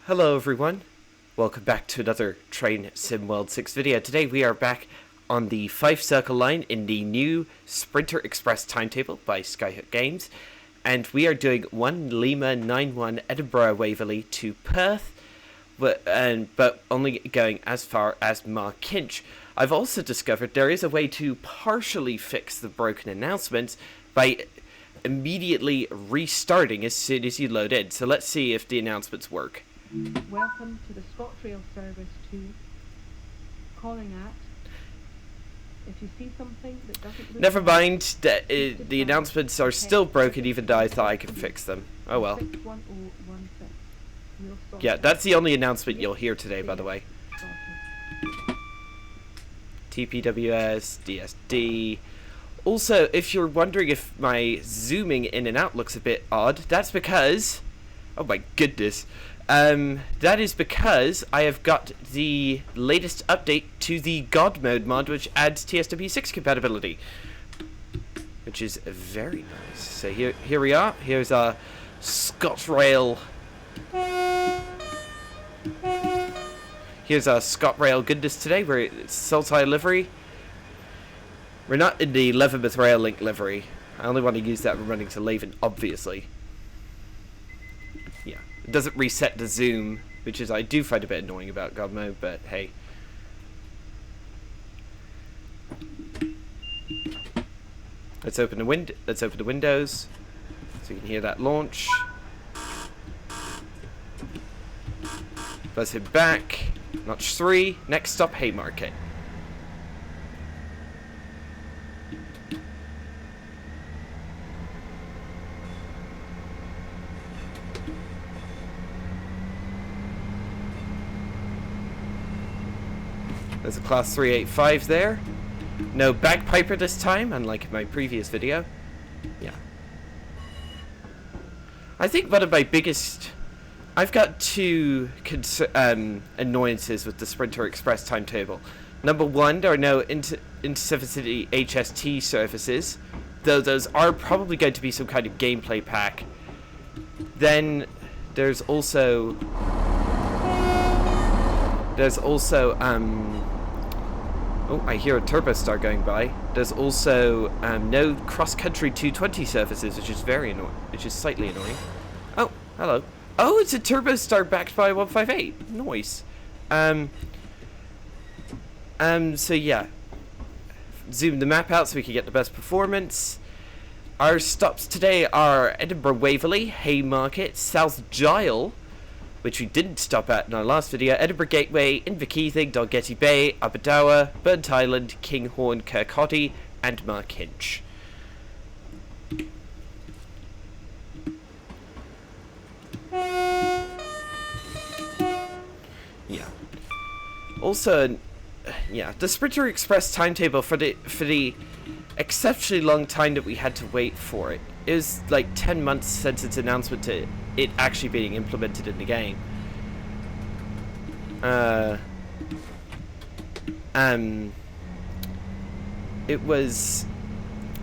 Hello everyone, welcome back to another Train Sim World 6 video. Today we are back on the Fife Circle line in the new Sprinter Express timetable by Skyhook Games, and we are doing 1 Lima 91 Edinburgh Waverley to Perth, but only going as far as Markinch. I've also discovered there is a way to partially fix the broken announcements by immediately restarting as soon as you load in, so let's see if the announcements work. Welcome to the ScotRail service to calling at. If you see something that doesn't look Never mind, the announcements are still broken even though I thought I could fix them. Oh well. 61016. Yeah, that's the only announcement you'll hear today, by the way. TPWS, DSD. Also, if you're wondering if my zooming in and out looks a bit odd, that's because... oh my goodness. That is because I have got the latest update to the God Mode mod, which adds TSW6 compatibility, which is very nice. So here we are. Here's our ScotRail. Here's our ScotRail goodness today. It's Saltire livery. We're not in the Leathermouth Rail Link livery. I only want to use that when running to Laven, obviously. Yeah. It doesn't reset the zoom, which is I do find a bit annoying about God Mode, but hey. Let's open the windows so you can hear that launch. Let's head back. Notch 3. Next stop, Haymarket. There's a class 385 there. No bagpiper this time, unlike my previous video. Yeah. I think one of my biggest... I've got two annoyances with the Sprinter Express timetable. Number one, there are no Intercity HST services, though those are probably going to be some kind of gameplay pack. Then there's also... oh, I hear a Turbo Star going by. There's also no cross-country 220 services, which is very annoying, which is slightly annoying. Oh, hello. Oh, it's a Turbo Star backed by 158. Nice. So yeah. Zoom the map out so we can get the best performance. Our stops today are Edinburgh Waverley, Haymarket, South Gyle, which we didn't stop at in our last video, Edinburgh Gateway, Inverkeithing, Dalgety Bay, Aberdour, Burnt Island, Kinghorn, Kirkcaldy, and Markinch. Yeah. Also, yeah, the Sprinter Express timetable for the exceptionally long time that we had to wait for it. It was like 10 months since its announcement to it actually being implemented in the game.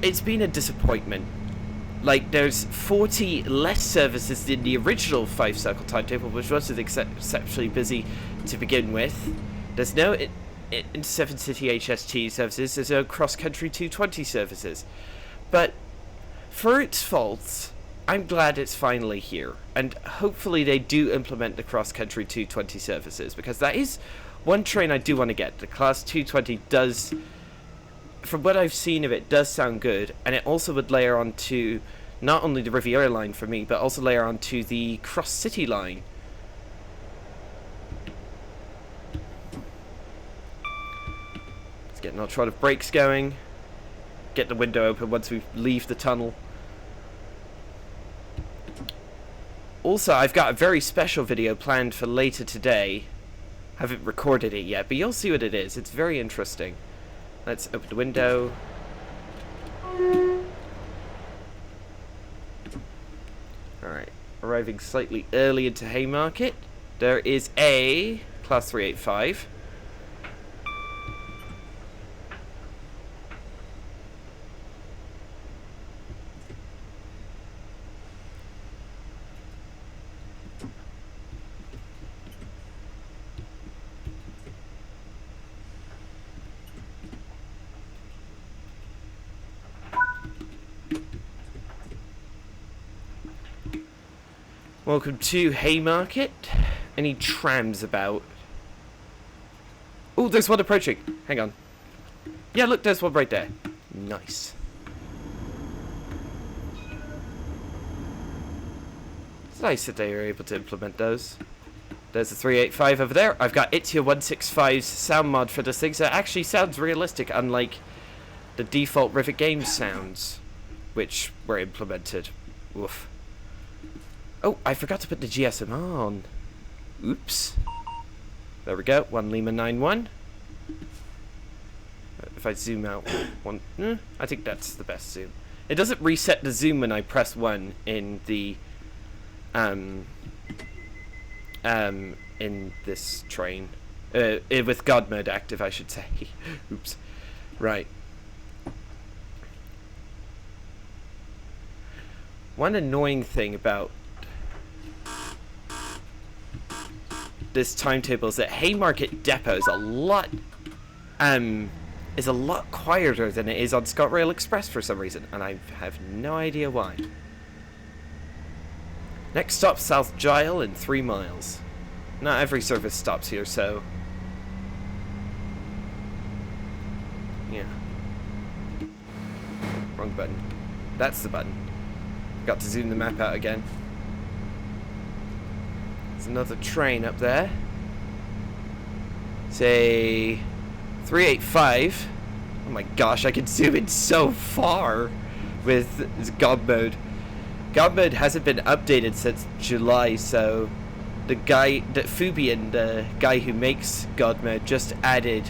It's been a disappointment. Like, there's 40 less services than the original Fife Circle timetable, which wasn't exceptionally busy to begin with. There's no Intercity HST services, there's no cross-country 220 services. But for its faults, I'm glad it's finally here, and hopefully they do implement the cross-country 220 services, because that is one train I do want to get. The class 220 does, from what I've seen of it, does sound good, and it also would layer onto not only the Riviera line for me, but also layer onto the cross-city line. Let's get an trot of brakes going. Get the window open once we leave the tunnel. Also, I've got a very special video planned for later today. Haven't recorded it yet, but you'll see what it is. It's very interesting. Let's open the window. Alright, arriving slightly early into Haymarket. There is a Class 385. Welcome to Haymarket. Any trams about? Oh, there's one approaching. Hang on. Yeah, look, there's one right there. Nice. It's nice that they were able to implement those. There's a 385 over there. I've got Itia165's sound mod for this thing, so it actually sounds realistic, unlike the default Rivet Games sounds, which were implemented. Woof. Oh, I forgot to put the GSM on. Oops. There we go. 1 Lima 91. If I zoom out one, I think that's the best zoom. It doesn't reset the zoom when I press 1 in the in this train. With God mode active, I should say. Oops. Right. One annoying thing about this timetable is that Haymarket Depot is a lot quieter than it is on ScotRail Express for some reason, and I have no idea why. Next stop, South Gyle in 3 miles. Not every service stops here, so yeah. Wrong button. That's the button. Got to zoom the map out again. There's another train up there. Say 385. Oh my gosh, I can zoom in so far with God mode. God mode hasn't been updated since July, so the Fubian, the guy who makes God mode, just added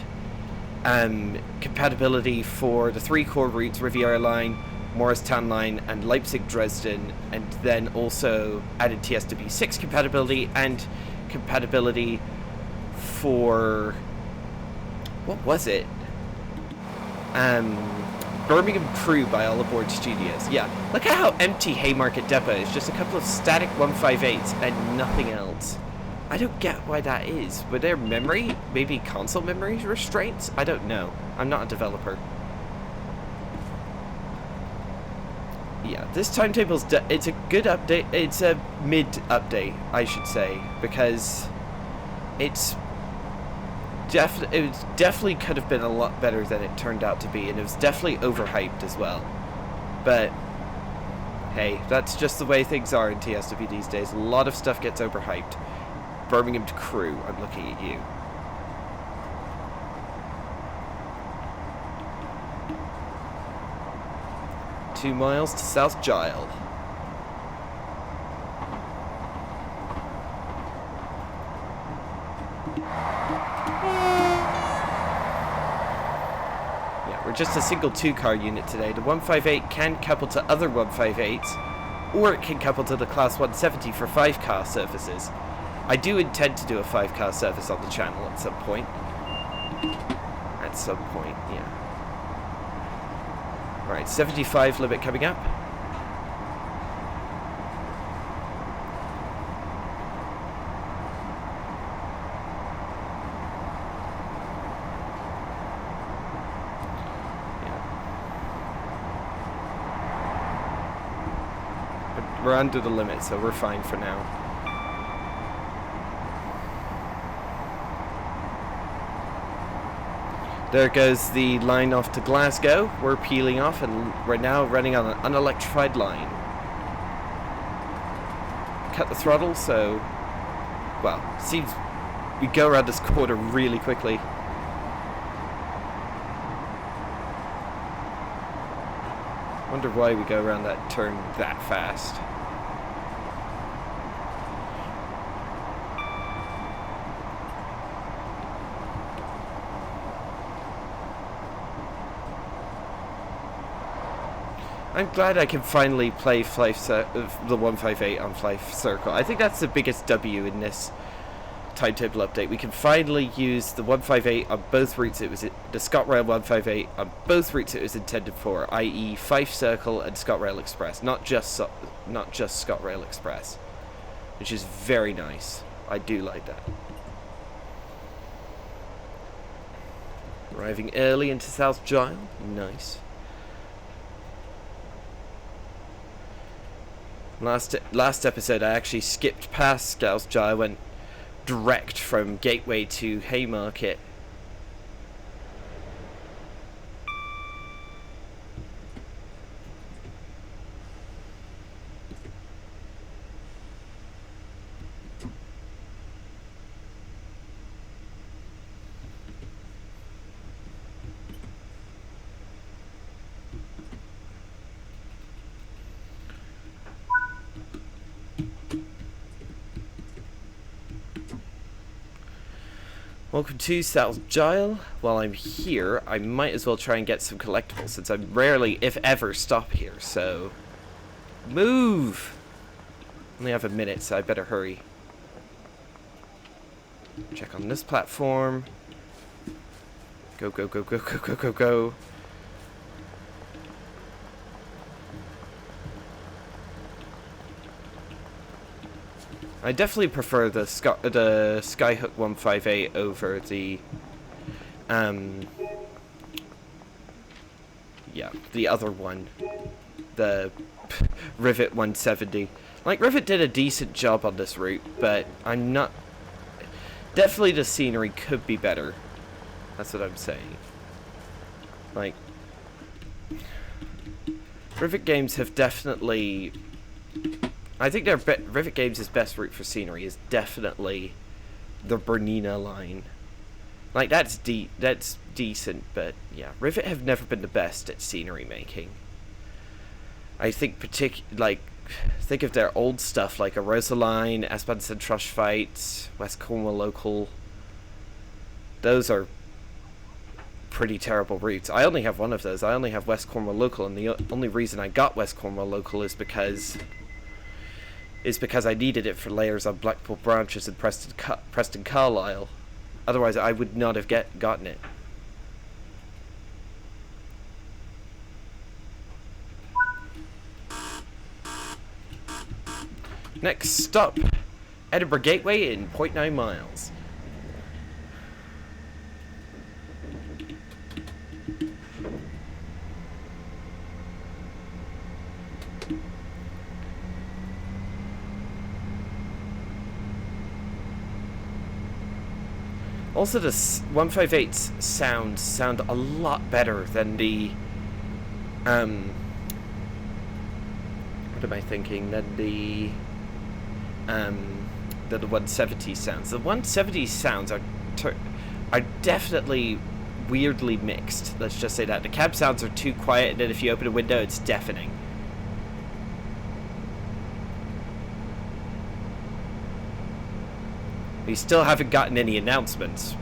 compatibility for the 3 core routes, Riviera Line, Morristown Line, and Leipzig Dresden, and then also added TSW6 compatibility and compatibility for, what was it? Birmingham Crew by All Aboard Studios. Yeah, look at how empty Haymarket Depot is. Just a couple of static 158s and nothing else. I don't get why that is. Were there memory, maybe console memory restraints? I don't know. I'm not a developer. Yeah, this timetable's it's a good update. It's a mid update, I should say, because it definitely could have been a lot better than it turned out to be, and it was definitely overhyped as well. But hey, that's just the way things are in TSW these days. A lot of stuff gets overhyped. Birmingham Crew, I'm looking at you. Two miles to South Gyle. Yeah, we're just a single 2-car unit today. The 158 can couple to other 158s, or it can couple to the Class 170 for 5-car services. I do intend to do a 5-car service on the channel at some point. At some point, yeah. Alright, 75 limit coming up. Yeah. But we're under the limit, so we're fine for now. There goes the line off to Glasgow. We're peeling off and we're now running on an unelectrified line. Cut the throttle, so, well, seems we go around this corner really quickly. Wonder why we go around that turn that fast. I'm glad I can finally play the 158 on Fife Circle. I think that's the biggest W in this timetable update. We can finally use the 158 on both routes. It was the ScotRail 158 on both routes it was intended for, i.e. Fife Circle and ScotRail Express, not just ScotRail Express, which is very nice. I do like that. Arriving early into South Gyle. Nice. Last episode, I actually skipped past Scout's Jaw. I went direct from Gateway to Haymarket. Welcome to South Gyle. While I'm here, I might as well try and get some collectibles, since I rarely, if ever, stop here, so... Move! Only have a minute, so I better hurry. Check on this platform. Go, go, go, go, go, go, go, go. I definitely prefer the Skyhook 158 over the yeah, the other one, the Rivet 170. Like, Rivet did a decent job on this route, but I'm not... Definitely the scenery could be better. That's what I'm saying. Like, Rivet games have definitely... I think Rivet Games' best route for scenery is definitely the Bernina line. Like, that's decent, but yeah, Rivet have never been the best at scenery making. I think think of their old stuff like a Rosaline, Espanson Trush Fight, West Cornwall Local. Those are pretty terrible routes. I only have one of those. I only have West Cornwall Local, and the only reason I got West Cornwall Local is because I needed it for layers on Blackpool Branches and Preston Carlisle. Otherwise, I would not have gotten it. Next stop, Edinburgh Gateway in 0.9 miles. Also, the 158's sound a lot better than the what am I thinking? Than the 170 sounds. The 170 sounds are definitely weirdly mixed. Let's just say that the cab sounds are too quiet, and then if you open a window, it's deafening. We still haven't gotten any announcements.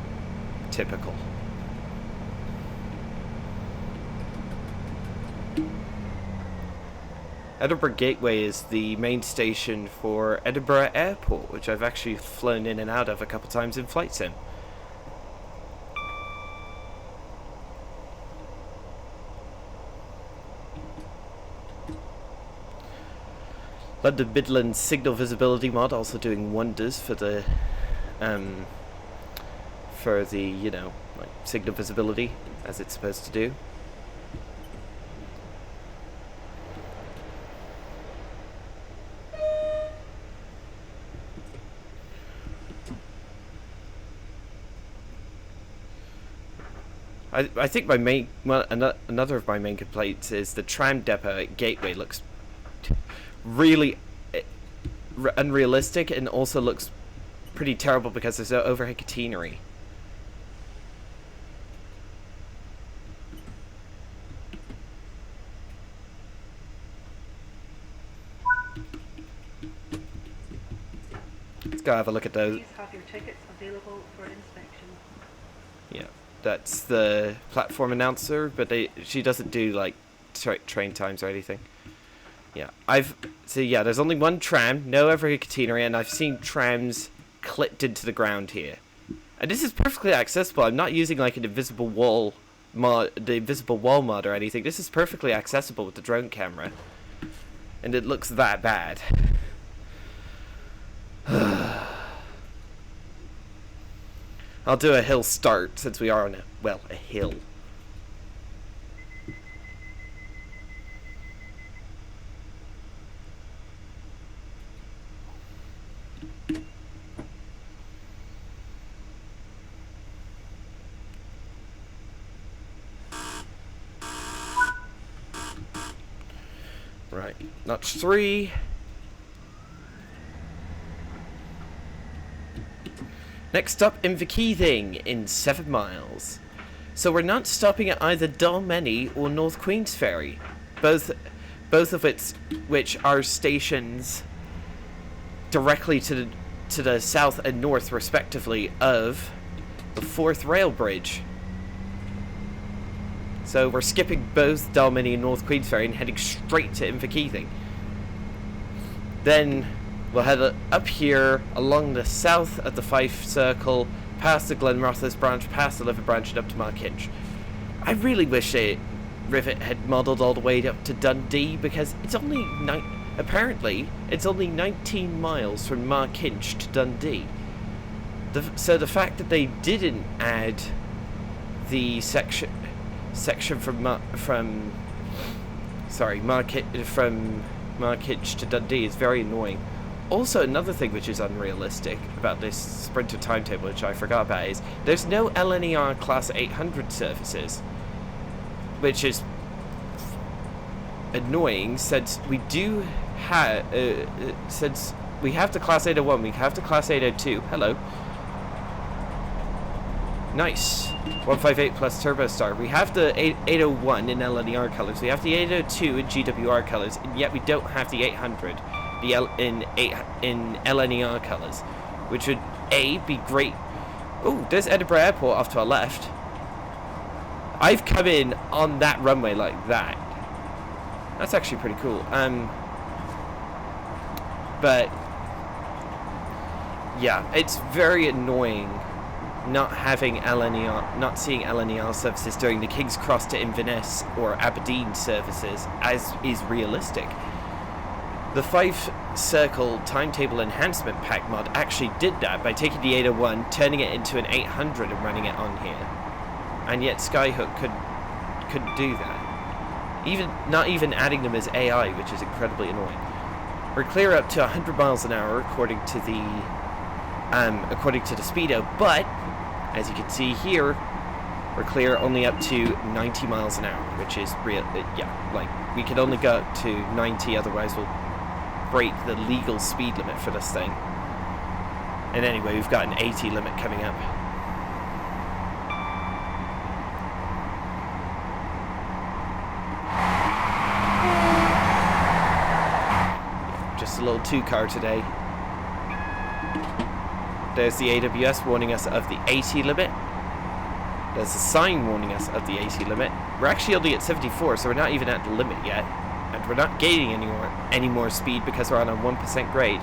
Typical. Edinburgh Gateway is the main station for Edinburgh Airport, which I've actually flown in and out of a couple times in Flight Sim. London Midlands signal visibility mod also doing wonders for the you know, like, signal visibility as it's supposed to do. I think my main, well, another of my main complaints is the tram depot at Gateway looks really unrealistic, and also looks pretty terrible because there's no overhead catenary. Let's go have a look at those. Please have your tickets available for inspection. Yeah, that's the platform announcer, but she doesn't do like train times or anything. Yeah, yeah, there's only one tram, no overhead catenary, and I've seen trams clipped into the ground here. And this is perfectly accessible. I'm not using like an invisible wall mod, the invisible wall mod or anything. This is perfectly accessible with the drone camera. And it looks that bad. I'll do a hill start since we are on a hill. Alright, notch 3. Next stop, Inverkeithing in 7 miles. So we're not stopping at either Dalmeny or North Queensferry, both of which are stations directly to the south and north, respectively, of the Forth Rail Bridge. So we're skipping both Dalmeny and North Queensferry and heading straight to Inverkeithing. Then we'll head up here along the south of the Fife Circle, past the Glenrothes branch, past the Liver branch, and up to Markinch. I really wish Rivet had modelled all the way up to Dundee, because it's only apparently it's only 19 miles from Markinch to Dundee. So the fact that they didn't add the section from Markinch to Dundee is very annoying. Also, another thing which is unrealistic about this Sprinter timetable, which I forgot about, is there's no LNER Class 800 services, which is annoying since we do have since we have the Class 801, we have the Class 802. Hello. Nice. 158 plus Turbo Star. We have the 801 in LNER colors. We have the 802 in GWR colors, and yet we don't have the 800 in LNER colors, which would be great. Oh, there's Edinburgh Airport off to our left. I've come in on that runway like that. That's actually pretty cool. But yeah, it's very annoying not having not seeing LNER services during the King's Cross to Inverness or Aberdeen services, as is realistic. The Fife Circle Timetable Enhancement Pack mod actually did that by taking the 801, turning it into an 800 and running it on here. And yet Skyhook couldn't do that. Not even adding them as AI, which is incredibly annoying. We're clear up to 100 miles an hour according to the speedo, but as you can see here, we're clear only up to 90 miles an hour, which is real. Like, we can only go up to 90, otherwise we'll break the legal speed limit for this thing. And anyway, we've got an 80 limit coming up. Just a little two-car today. There's the AWS warning us of the 80 limit. There's a sign warning us of the 80 limit. We're actually only at 74, so we're not even at the limit yet. And we're not gaining any more speed because we're on a 1% grade.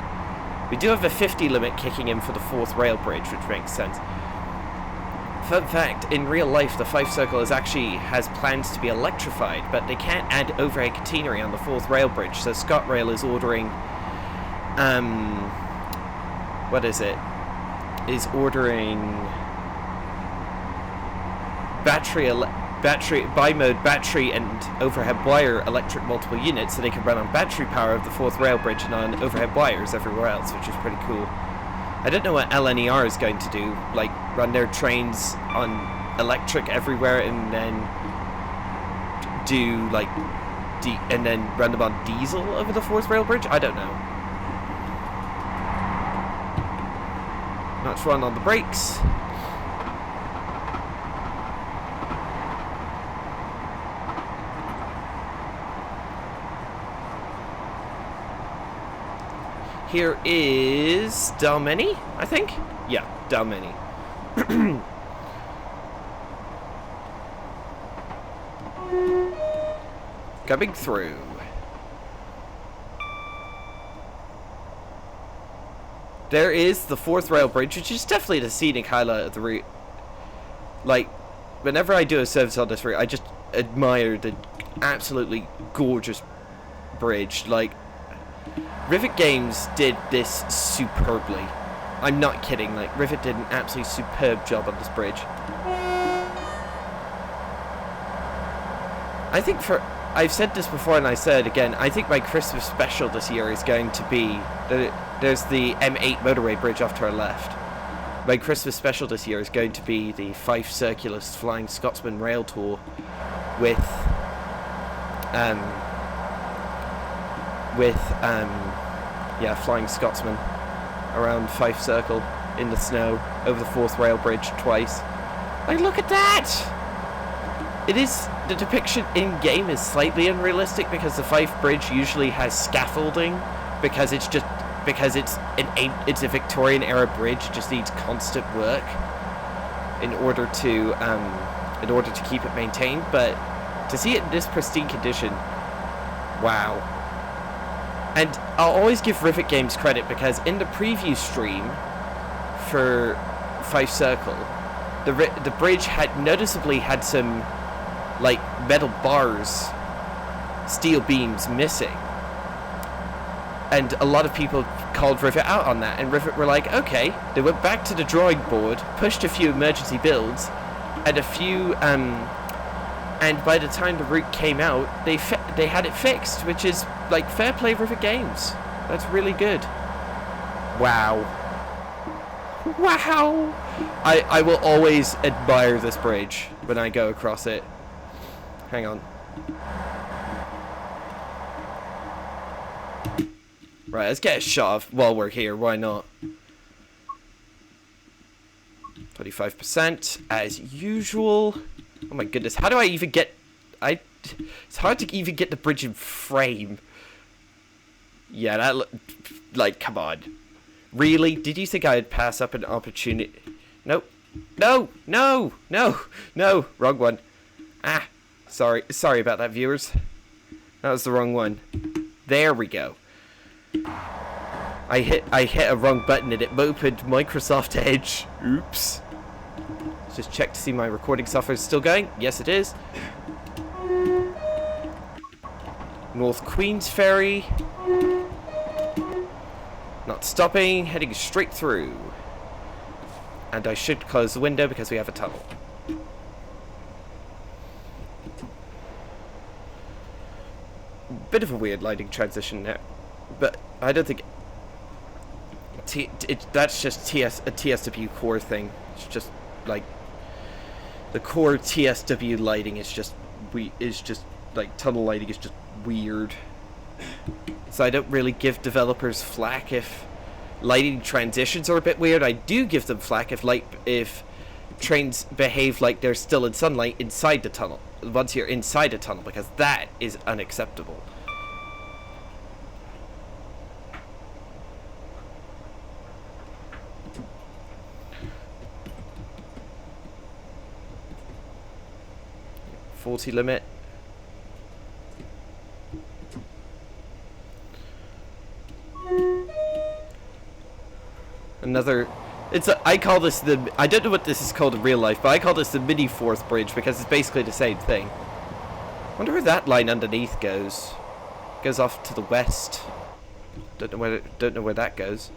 We do have a 50 limit kicking in for the Forth Rail Bridge, which makes sense. Fun fact, in real life, the Fife Circle has plans to be electrified, but they can't add overhead catenary on the Forth Rail Bridge, so ScotRail is ordering... what is it? Is ordering bimode battery and overhead wire electric multiple units so they can run on battery power of the Forth Rail Bridge and on overhead wires everywhere else, which is pretty cool. I don't know what LNER is going to do, like run their trains on electric everywhere and then do like and then run them on diesel over the Forth Rail Bridge? I don't know. Notch 1 on the brakes. Here is Dalmeny, I think? Yeah, Dalmeny. Coming through. There is the Forth Rail Bridge, which is definitely the scenic highlight of the route. Like, whenever I do a service on this route, I just admire the absolutely gorgeous bridge. Like, Rivet Games did this superbly. I'm not kidding, like, Rivet did an absolutely superb job on this bridge. I think I've said this before and I say it again, I think my Christmas special this year is going to be... There's the M8 motorway bridge off to our left. My Christmas special this year is going to be the Fife Circulars Flying Scotsman Rail Tour with with, yeah, Flying Scotsman around Fife Circle in the snow over the 4th rail bridge twice. Like, look at that! It is, the depiction in game is slightly unrealistic because the Fife Bridge usually has scaffolding because it's a Victorian era bridge. It just needs constant work in order to keep it maintained. But to see it in this pristine condition, wow. And I'll always give Rivet Games credit because in the preview stream for Fife Circle, the bridge had noticeably had some like metal bars, steel beams missing, and a lot of people called Rivet out on that, and Rivet were like, okay. They went back to the drawing board, pushed a few emergency builds and a few and by the time the route came out, they had it fixed, which is like fair play, Rivet Games. That's really good. Wow. I will always admire this bridge when I go across it. Hang on. Right, let's get a shot of while we're here. Why not? 25% as usual. Oh my goodness, how do I even get... It's hard to even get the bridge in frame. Yeah, that... Like, come on. Really? Did you think I'd pass up an opportunity? Nope. No! Wrong one. Ah. Sorry about that, viewers. That was the wrong one. There we go. I hit a wrong button and it opened Microsoft Edge. Oops. Let's just check to see my recording software is still going. Yes, it is. North Queens Ferry. Not stopping, heading straight through. And I should close the window because we have a tunnel. Bit of a weird lighting transition there, but I don't think that's just a TSW core thing. It's just like the core TSW lighting is just like tunnel lighting is just weird. So I don't really give developers flack if lighting transitions are a bit weird. I do give them flack if trains behave like they're still in sunlight inside the tunnel. Once you're inside a tunnel, because that is unacceptable. .40 limit. Another... I call this the... I don't know what this is called in real life, but I call this the mini 4th bridge because it's basically the same thing. Wonder where that line underneath goes. Goes off to the west. Don't know where that goes.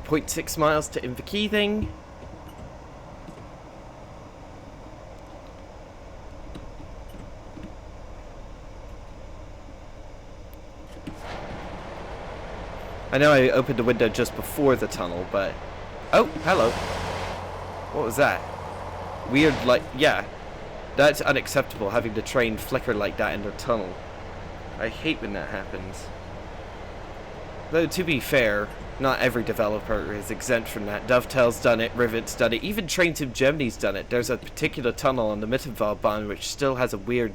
.6 miles to Inverkeithing. I know I opened the window just before the tunnel, but... Oh, hello. What was that? Weird, like... Yeah. That's unacceptable, having the train flicker like that in the tunnel. I hate when that happens. Though, to be fair... Not every developer is exempt from that. Dovetail's done it, Rivet's done it, even Train Sim Germany's done it. There's a particular tunnel on the Mittenwaldbahn which still has a weird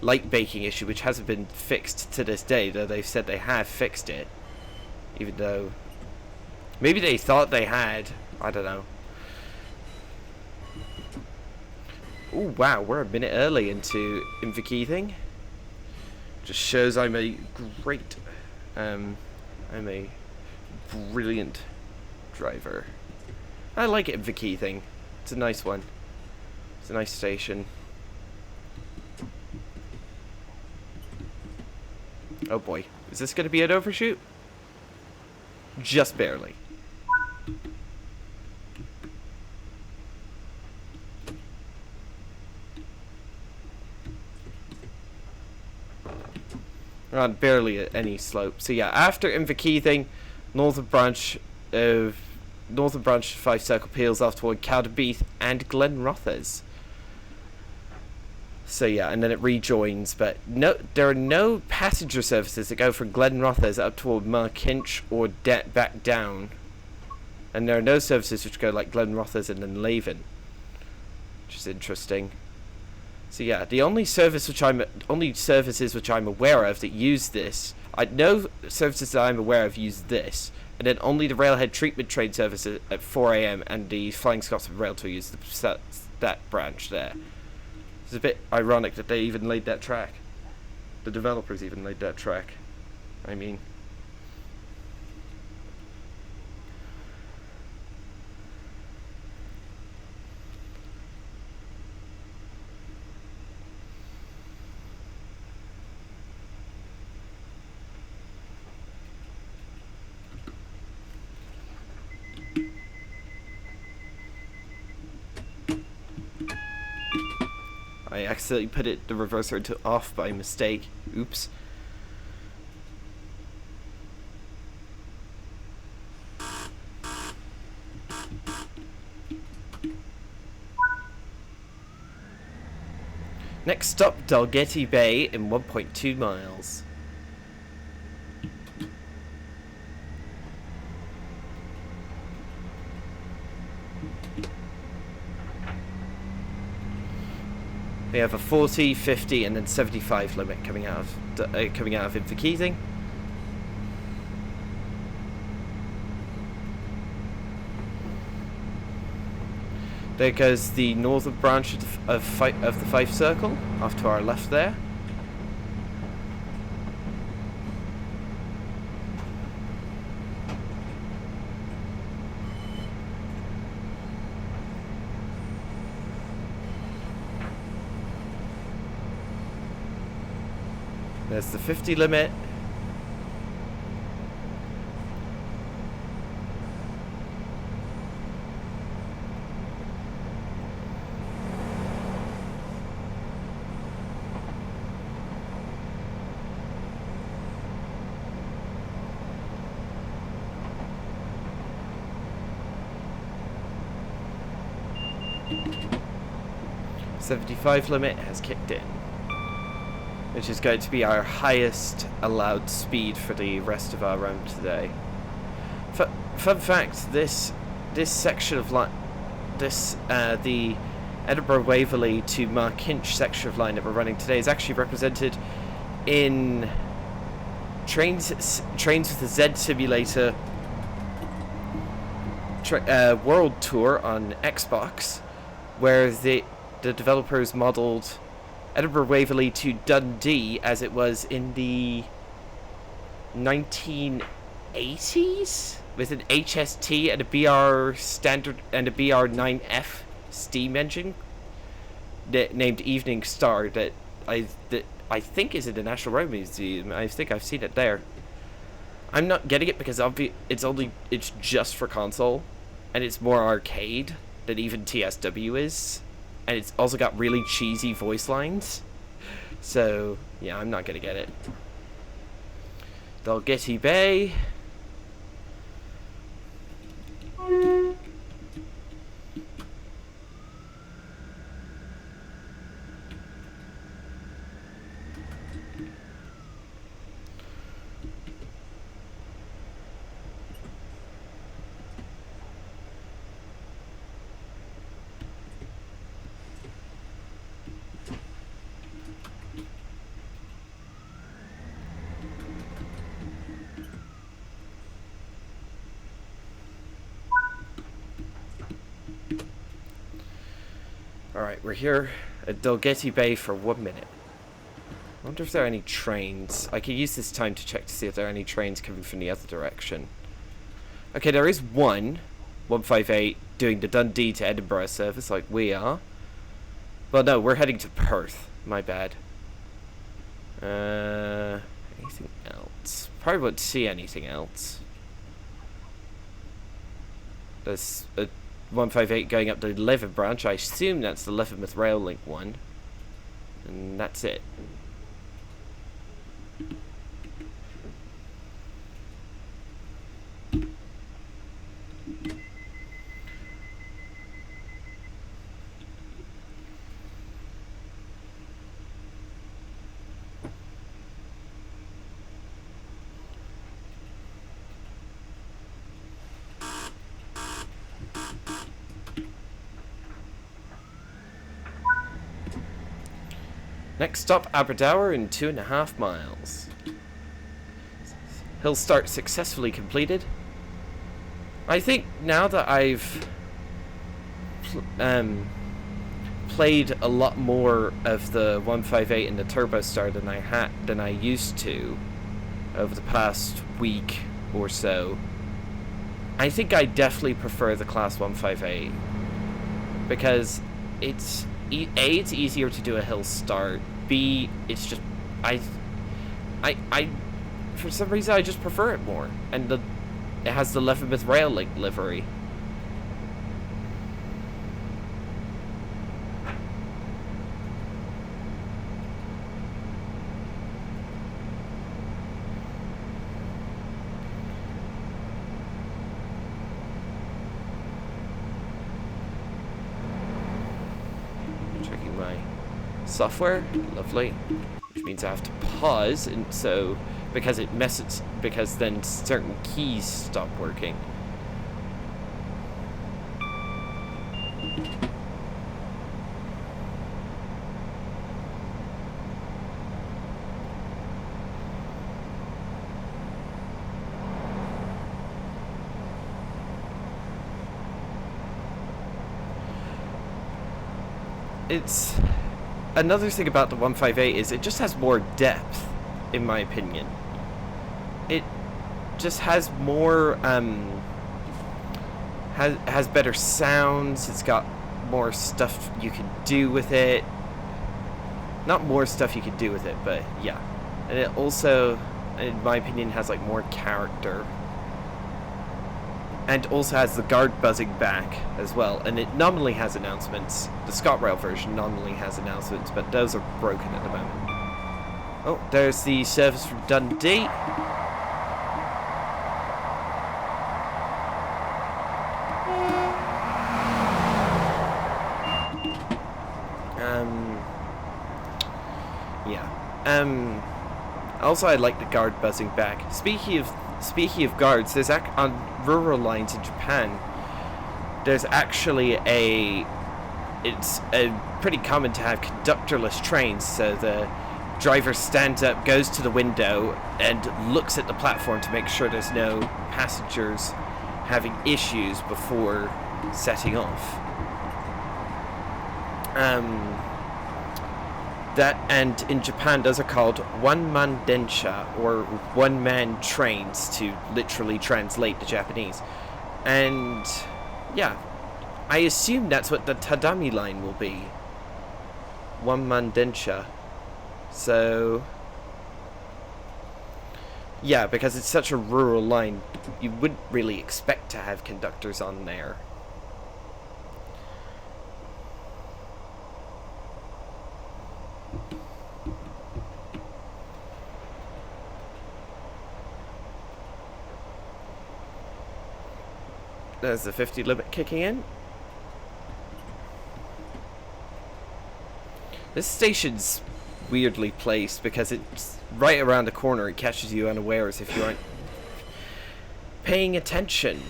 light baking issue which hasn't been fixed to this day, though they've said they have fixed it. Even though... Maybe they thought they had. I don't know. Oh wow, we're a minute early into Inverkeithing. Just shows I'm a great... I'm a... brilliant driver. I like it in Inverkeithing. It's a nice one. It's a nice station. Oh boy. Is this going to be an overshoot? Just barely. We're on barely at any slope. So yeah, after Inverkeithing, northern branch of Fife Circle peels off toward Cowdenbeath and Glenrothes. So yeah, and then it rejoins, but no, there are no passenger services that go from Glenrothes up toward Markinch or back down. And there are no services which go like Glenrothes and then Laven, which is interesting. So yeah, the only services which I'm aware of that use this, no services that I'm aware of use this, and then only the Railhead treatment train services at 4 AM and the Flying Scotsman Rail Tour use that branch there. It's a bit ironic that they even laid that track. The developers even laid that track. I mean. I accidentally put the reverser into off by mistake. Oops. Next stop, Dalgety Bay in 1.2 miles. We have a 40, 50, and then 75 limit coming out of Inverkeithing. There goes the northern branch of the Fife Circle, off to our left there. There's the 50 limit. .75 limit has kicked in, which is going to be our highest allowed speed for the rest of our round today. Fun fact: this section of line, the Edinburgh Waverley to Markinch section of line that we're running today is actually represented in trains with the Z Simulator World Tour on Xbox, where the developers modelled Edinburgh Waverley to Dundee as it was in the 1980s, with an HST and a BR standard and a BR9F steam engine named Evening Star that I think is in the National Rail Museum. I think I've seen it there. I'm not getting it because it's just for console, and it's more arcade than even TSW is. And it's also got really cheesy voice lines. So, yeah, I'm not gonna get it. Dalgety Bay. Alright, we're here at Dalgety Bay for 1 minute. I wonder if there are any trains. I could use this time to check to see if there are any trains coming from the other direction. Okay, there is one, 158, doing the Dundee to Edinburgh service like we are. Well, no, we're heading to Perth. My bad. Anything else? Probably won't see anything else. There's a 158 going up the Leven branch. I assume that's the Levenmouth Rail Link one. And that's it. Next stop, Aberdour in 2.5 miles. Hill start successfully completed. I think now that I've played a lot more of the 158 and the Turbo Star than I used to over the past week or so, I think I definitely prefer the Class 158 because it's it's easier to do a hill start. B, it's just I for some reason I just prefer it more, and it has the Leathermouth Rail Link livery. Checking my software, lovely, which means I have to pause, and so because then certain keys stop working. It's another thing about the 158 is it just has more depth, in my opinion. It just has more has better sounds. It's got more stuff you can do with it. Not more stuff you can do with it, but yeah. And it also, in my opinion, has like more character. And also has the guard buzzing back as well. And it nominally has announcements. The ScotRail version nominally has announcements, but those are broken at the moment. Oh, there's the service from Dundee. Also, I like the guard buzzing back. Speaking of guards, there's on rural lines in Japan, there's actually it's pretty common to have conductorless trains. So the driver stands up, goes to the window, and looks at the platform to make sure there's no passengers having issues before setting off. And in Japan, those are called one-man densha, or one-man trains, to literally translate the Japanese. And yeah, I assume that's what the Tadami line will be. One-man densha. So yeah, because it's such a rural line, you wouldn't really expect to have conductors on there. There's the 50 limit kicking in. This station's weirdly placed because it's right around the corner. It catches you unawares if you aren't paying attention,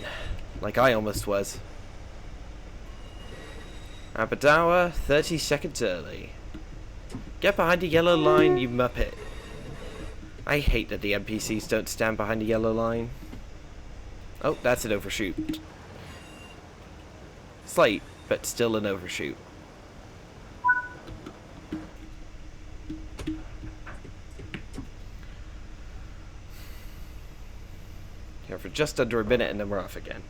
like I almost was. Aberdour, 30 seconds early. Get behind the yellow line, you muppet. I hate that the NPCs don't stand behind the yellow line. Oh, that's an overshoot. Slight, but still an overshoot. Here for just under a minute and then we're off again.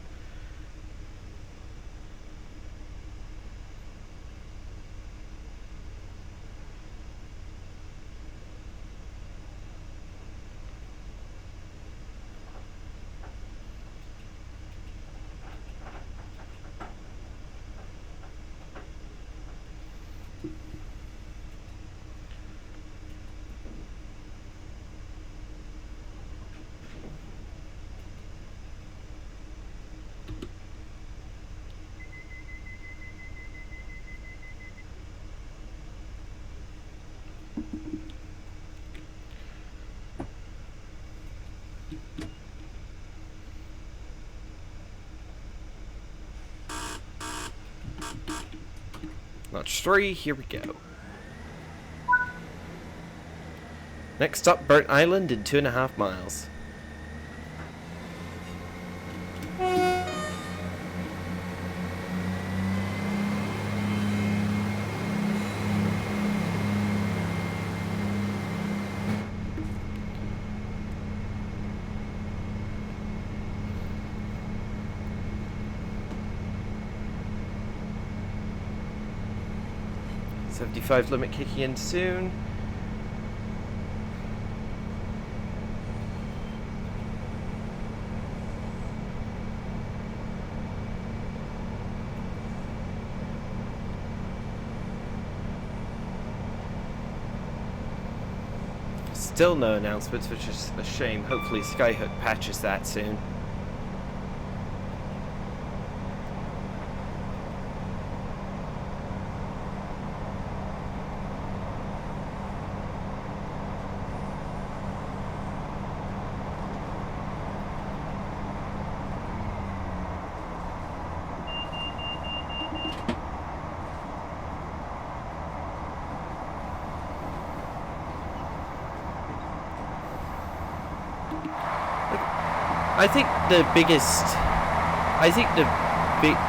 Launch 3, here we go. Next stop, Burnt Island in 2.5 miles. '75 limit kicking in soon. Still no announcements, which is a shame. Hopefully Skyhook patches that soon. I think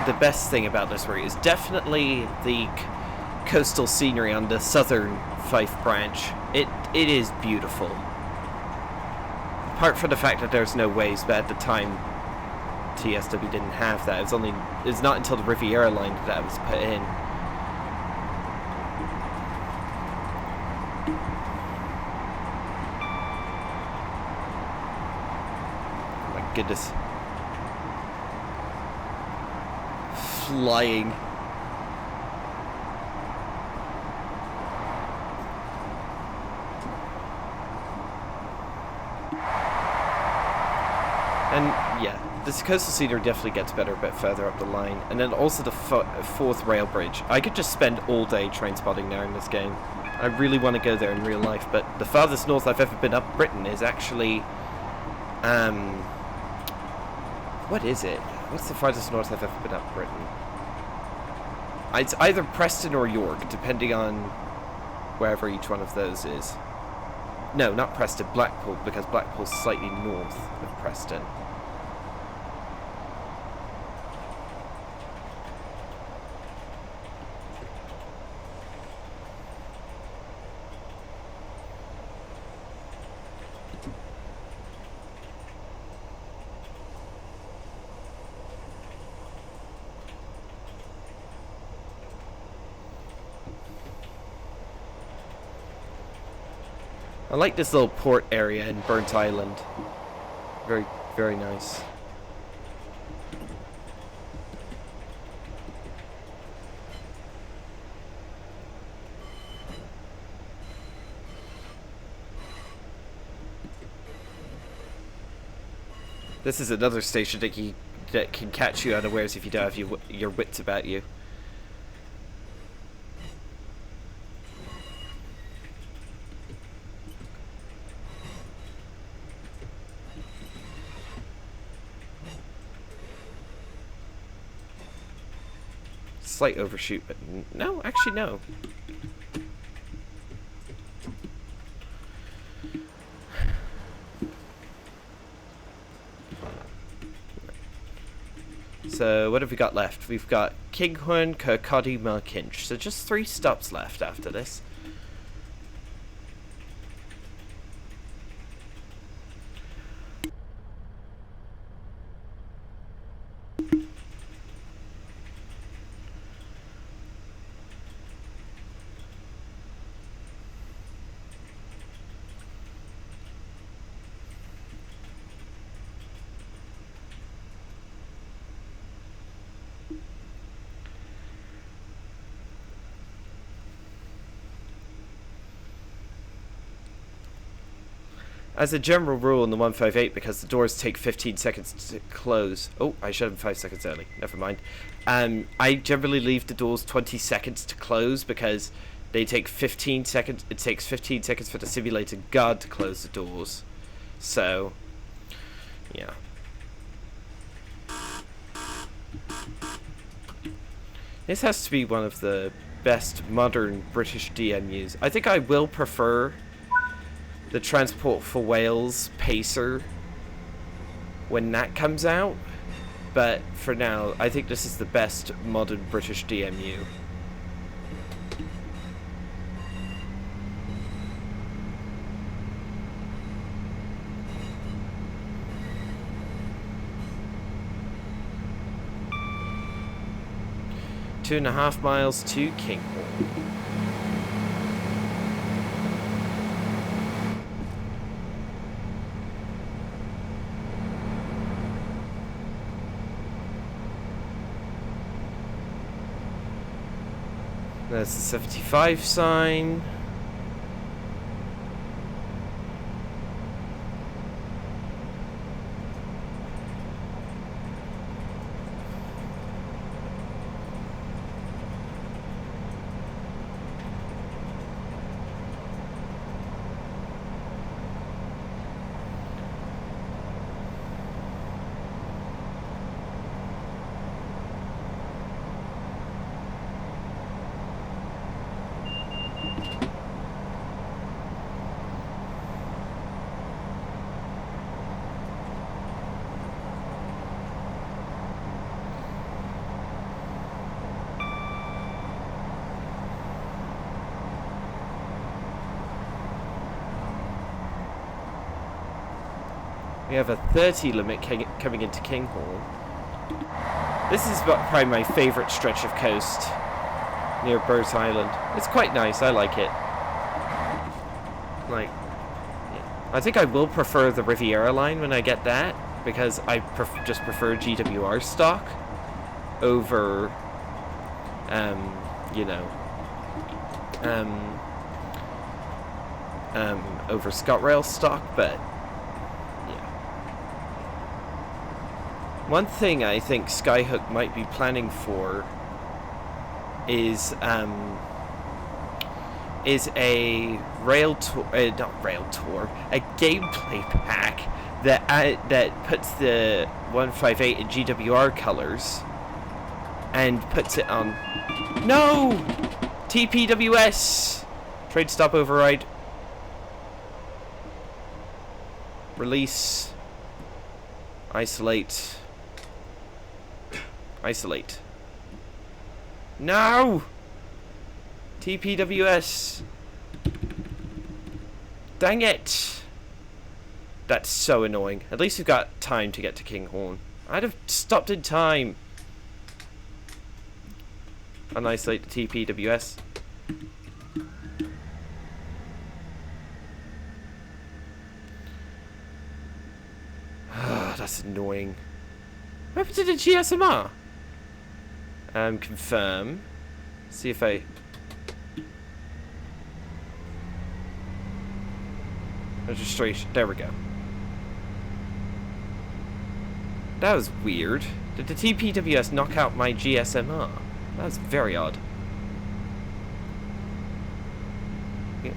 the best thing about this route is definitely the coastal scenery on the southern Fife branch. It is beautiful. Apart from the fact that there's no waves, but at the time TSW didn't have that. It's not until the Riviera line that was put in. Goodness. Flying. And yeah, this coastal scenery definitely gets better a bit further up the line. And then also the fourth rail bridge. I could just spend all day train spotting there in this game. I really want to go there in real life, but the farthest north I've ever been up Britain is actually what is it? What's the farthest north I've ever been up Britain? It's either Preston or York, depending on wherever each one of those is. No, not Preston, Blackpool, because Blackpool's slightly north of Preston. I like this little port area in Burnt Island. Very, very nice. This is another station that can catch you unawares if you don't have your wits about you. Slight overshoot, but no, actually no. So what have we got left? We've got Kinghorn, Kirkcaldy, Malkinch. So just 3 stops left after this. As a general rule in the 158, because the doors take 15 seconds to close. Oh, I should have been 5 seconds early. Never mind. I generally leave the doors 20 seconds to close because they take 15 seconds. It takes 15 seconds for the simulated guard to close the doors. So, yeah. This has to be one of the best modern British DMUs. I think I will prefer the Transport for Wales Pacer when that comes out. But for now, I think this is the best modern British DMU. Two and a half miles to Kinghorn. There's the 75 sign. We have a 30 limit coming into Kinghorn. This is probably my favourite stretch of coast near Burrs Island. It's quite nice, I like it. Like, yeah. I think I will prefer the Riviera line when I get that, because I just prefer GWR stock over, you know, over ScotRail stock, but one thing I think Skyhook might be planning for is a rail tour, not rail tour, a gameplay pack that puts the 158 in GWR colors and puts it on. No, TPWS trade stop override. Release. Isolate. Isolate. No! TPWS. Dang it! That's so annoying. At least we've got time to get to Kinghorn. I'd have stopped in time. Unisolate the TPWS. That's annoying. What happened to the GSMR? Confirm. See if I... Registration. There we go. That was weird. Did the TPWS knock out my GSMR? That was very odd. Yeah.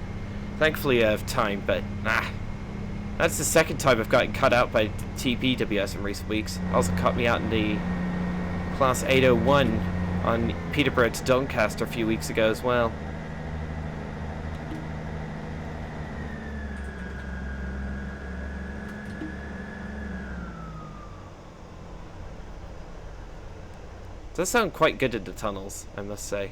Thankfully I have time, but that's the second time I've gotten cut out by TPWS in recent weeks. Also cut me out in the Class 801 on Peterborough to Doncaster a few weeks ago as well. Does sound quite good in the tunnels, I must say.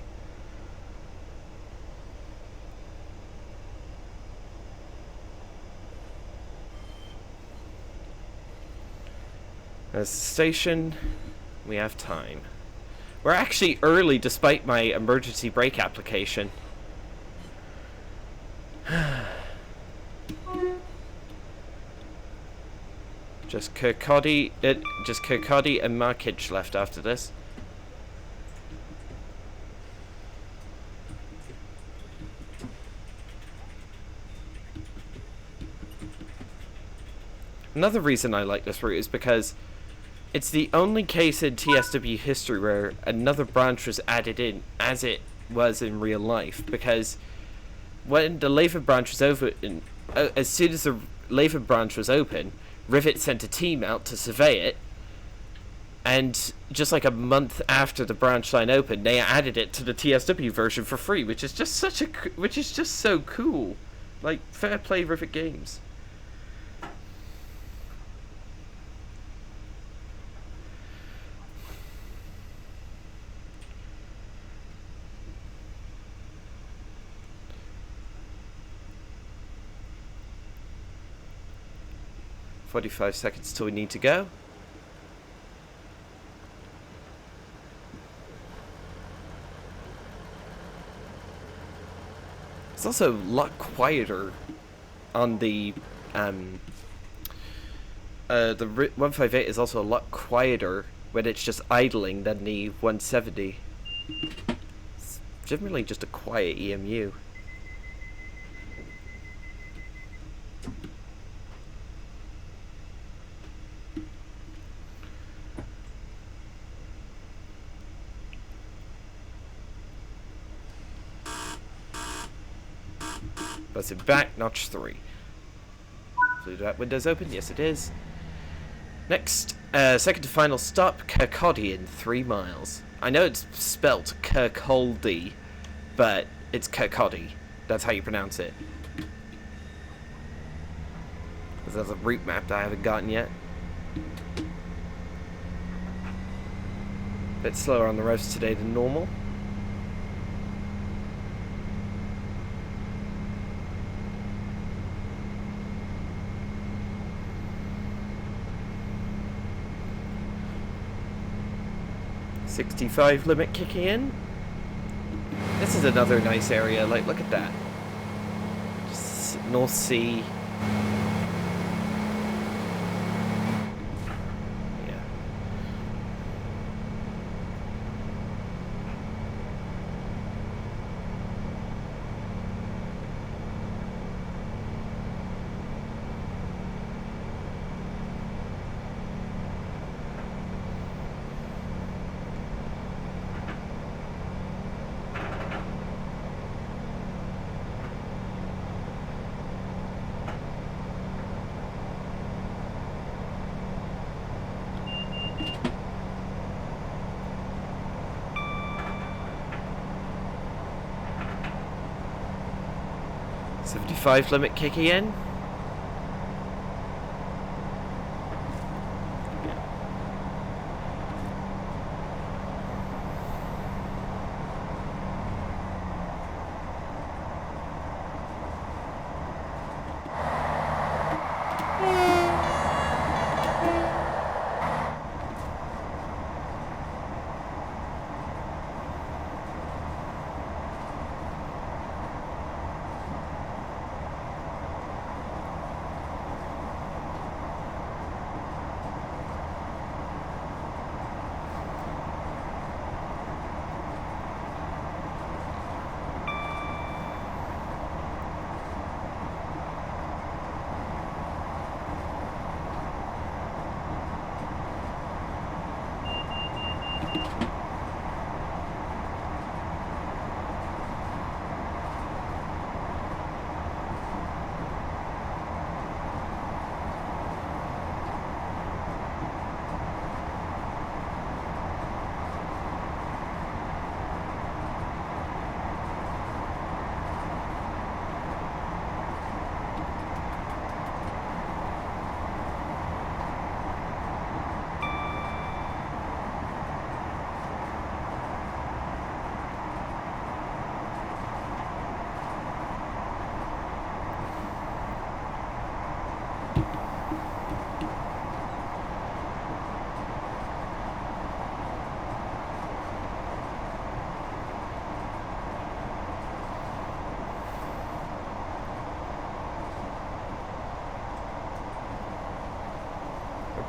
There's the station. We have time. We're actually early despite my emergency brake application. Just Kirkcaldy and Markidge left after this. Another reason I like this route is because it's the only case in TSW history where another branch was added in as it was in real life. Because when the Labour branch was open, as soon as the Labour branch was open, Rivet sent a team out to survey it. And just like a month after the branch line opened, they added it to the TSW version for free, which is just so cool. Like, fair play, Rivet Games. "45 seconds till we need to go." It's also a lot quieter on the 158 is also a lot quieter when it's just idling than the 170. It's generally just a quiet EMU. That's it back, notch 3. So that window's open? Yes, it is. Next, second to final stop, Kirkcaldy in 3 miles. I know it's spelt Kirkcaldy, but it's Kirkcaldy. That's how you pronounce it. There's a route map that I haven't gotten yet. Bit slower on the roads today than normal. "65 limit kicking in." This is another nice area. Like, look at that. Just North Sea. Yeah. "75 limit kicking in."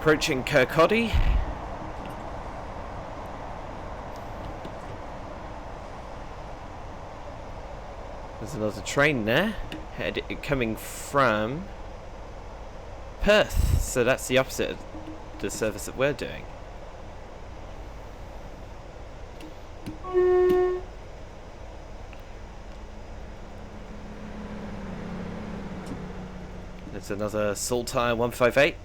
Approaching Kirkcaldy. There's another train there, coming from Perth. So that's the opposite of the service that we're doing. There's another Saltire 158.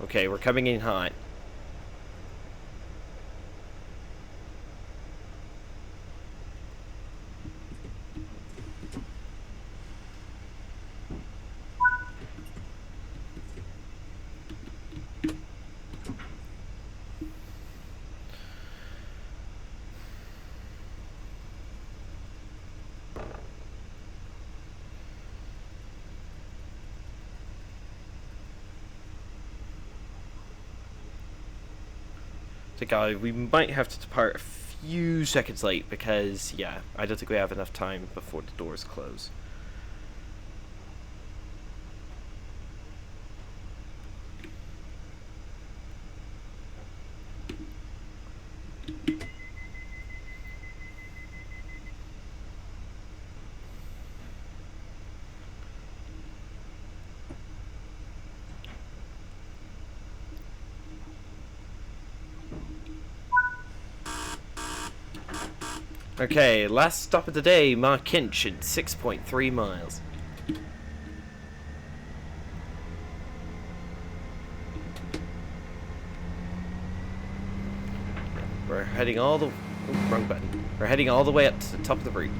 Okay, we're coming in hot. So guys, we might have to depart a few seconds late because, yeah, I don't think we have enough time before the doors close. Okay, last stop of the day, Markinch in 6.3 miles. We're heading all the... Oh, wrong button. We're heading all the way up to the top of the route.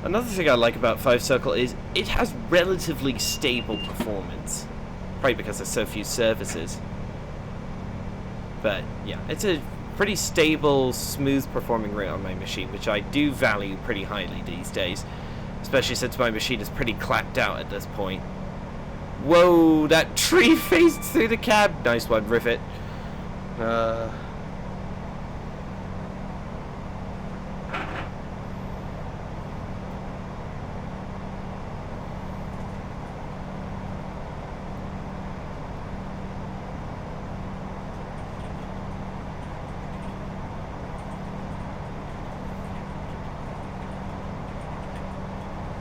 Another thing I like about Fife Circle is it has relatively stable performance. Probably because there's so few services. But yeah, it's a pretty stable, smooth performing route on my machine, which I do value pretty highly these days. Especially since my machine is pretty clapped out at this point. Whoa, that tree phased through the cab. Nice one, Rivet.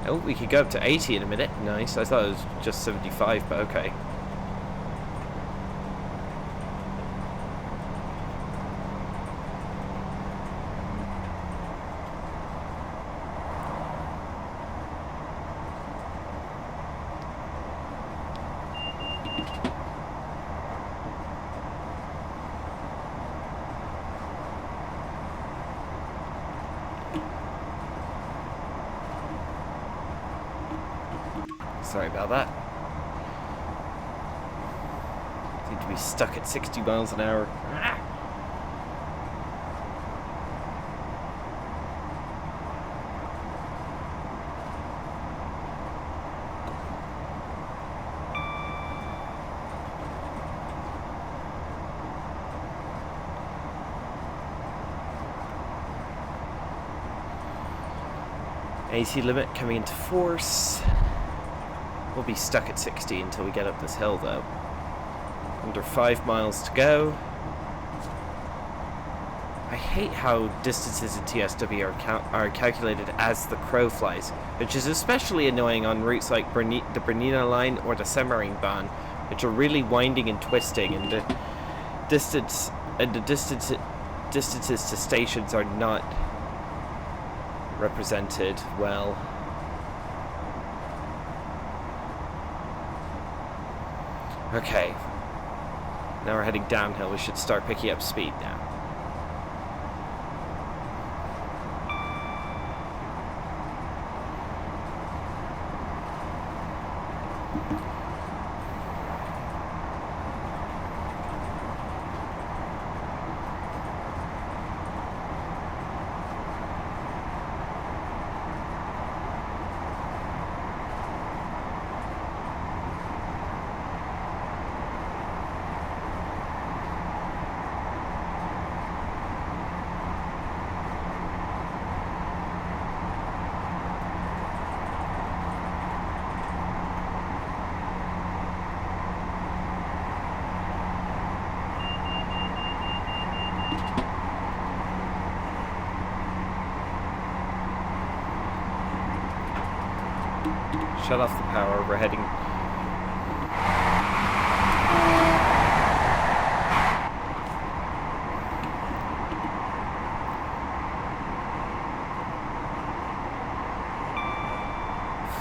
Oh, we could go up to 80 in a minute. Nice. I thought it was just 75, but okay. Sorry about that. Seem to be stuck at 60 miles an hour. Ah! AC limit coming into force. We'll be stuck at 60 until we get up this hill, though. Under 5 miles to go. I hate how distances in TSW are calculated as the crow flies, which is especially annoying on routes like the Bernina line or the Semmeringbahn, which are really winding and twisting, and the distances to stations are not represented well. Okay, now we're heading downhill. We should start picking up speed now. Shut off the power. We're heading...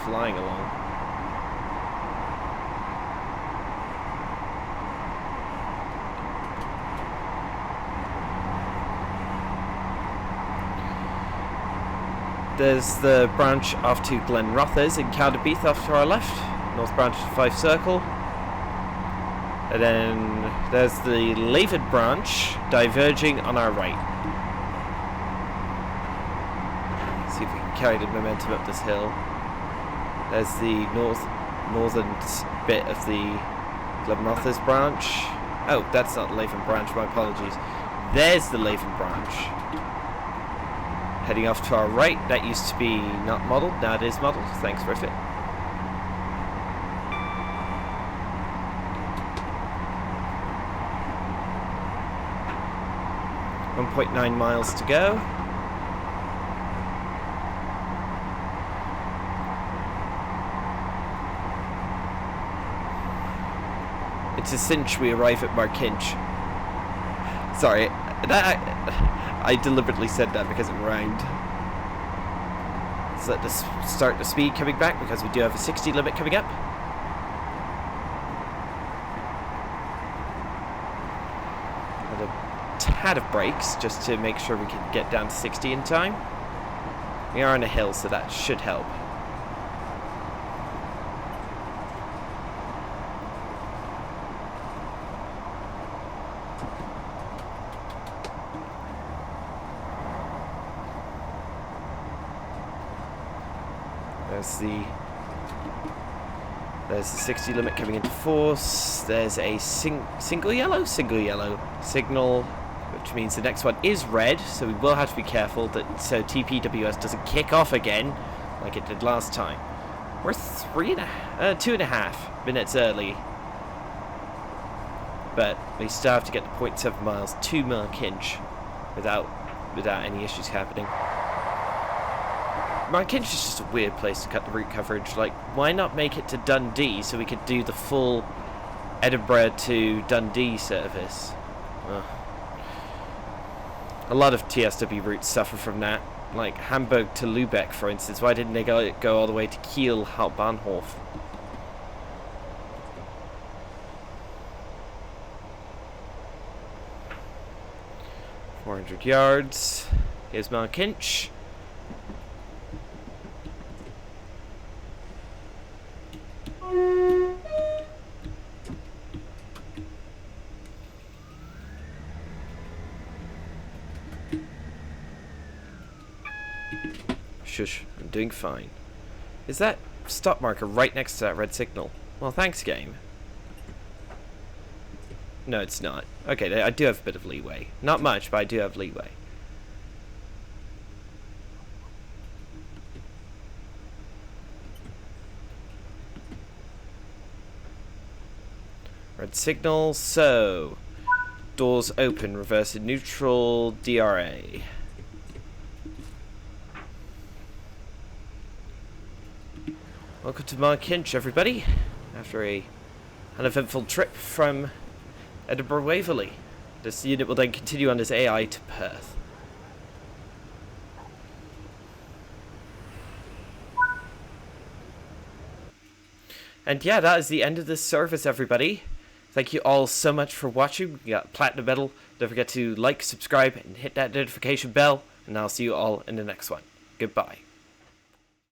flying along. There's the branch off to Glenrothes in Cowdenbeath off to our left, north branch to Fife Circle. And then there's the Lavin branch diverging on our right. See if we can carry the momentum up this hill. There's the northern bit of the Glenrothes branch. Oh, that's not the Lavin branch, my apologies. There's the Lavin branch. Heading off to our right, that used to be not modelled, now it is modelled. Thanks, Riffit. 1.9 miles to go. It's a cinch we arrive at Markinch. Sorry, I deliberately said that because it rhymed. Let's let this start the speed coming back because we do have a 60 limit coming up. And a tad of brakes just to make sure we can get down to 60 in time. We are on a hill, so that should help. There's the 60 limit coming into force. There's a single yellow signal, which means the next one is red, so we will have to be careful that so TPWS doesn't kick off again like it did last time. We're 2.5 minutes early, but we still have to get to 0.7 miles to Markinch without any issues happening. Markinch is just a weird place to cut the route coverage. Like, why not make it to Dundee so we could do the full Edinburgh to Dundee service? Ugh. A lot of TSW routes suffer from that. Like Hamburg to Lübeck, for instance. Why didn't they go all the way to Kiel, Hauptbahnhof? $400 yards. Here's Markinch. Shush, I'm doing fine. Is that stop marker right next to that red signal? Well, thanks, game. No, it's not. Okay, I do have a bit of leeway. Not much, but I do have leeway. Red signal, so... doors open, reverse in neutral, DRA. Welcome to Markinch, everybody, after an uneventful trip from Edinburgh Waverley. This unit will then continue on as AI to Perth. And yeah, that is the end of this service, everybody. Thank you all so much for watching. We got Platinum Medal. Don't forget to like, subscribe, and hit that notification bell. And I'll see you all in the next one. Goodbye.